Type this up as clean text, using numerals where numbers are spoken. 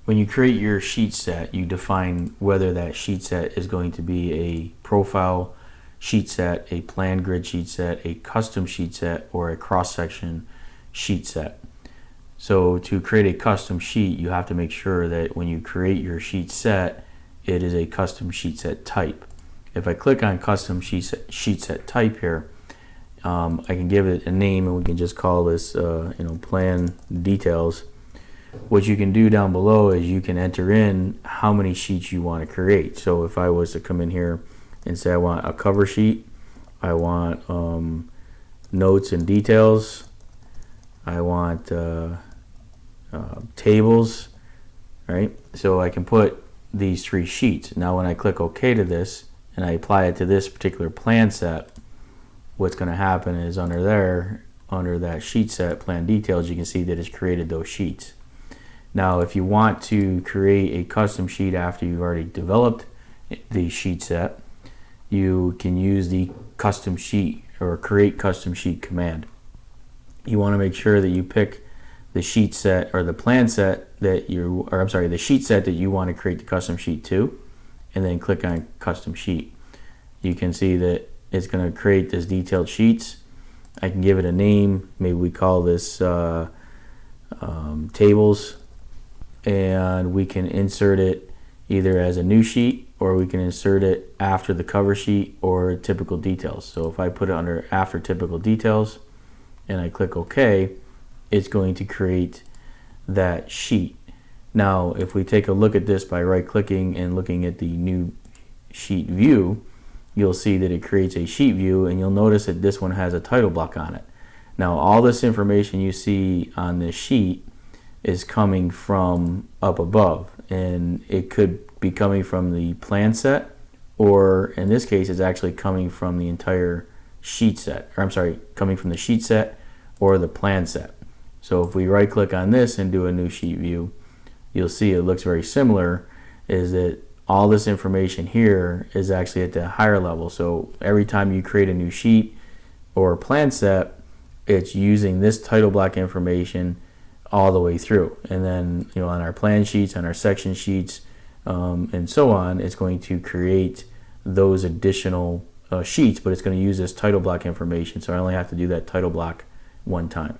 when you create your sheet set, you define whether that sheet set is going to be a profile sheet set, a plan grid sheet set, a custom sheet set, or a cross-section sheet set. So to create a custom sheet, you have to make sure that when you create your sheet set, it is a custom sheet set type. If I click on custom sheet set type here, I can give it a name, and we can just call this plan details. What you can do down below is you can enter in how many sheets you want to create. So if I was to come in here and say I want a cover sheet, I want notes and details, I want tables, right? So I can put these 3 sheets. Now when I click OK to this and I apply it to this particular plan set, what's going to happen is under there, under that sheet set plan details, you can see that it's created those sheets. Now if you want to create a custom sheet after you've already developed the sheet set, you can use the custom sheet or create custom sheet command. You want to make sure that you pick the sheet set or the plan set that the sheet set that you want to create the custom sheet to, and then click on custom sheet. You can see that it's going to create this detailed sheets. I can give it a name. Maybe we call this tables, and we can insert it either as a new sheet, or we can insert it after the cover sheet or typical details. So if I put it under after typical details and I click OK, it's going to create that sheet. Now if we take a look at this by right clicking and looking at the new sheet view, you'll see that it creates a sheet view, and you'll notice that this one has a title block on it. Now all this information you see on this sheet is coming from up above, and it could be coming from the plan set, or in this case it's actually coming from the entire sheet set, or coming from the sheet set or the plan set. So if we right click on this and do a new sheet view, you'll see it looks very similar, is that all this information here is actually at the higher level. So every time you create a new sheet or plan set, it's using this title block information all the way through. And then on our plan sheets, on our section sheets, and so on, it's going to create those additional sheets, but it's going to use this title block information. So I only have to do that title block one time.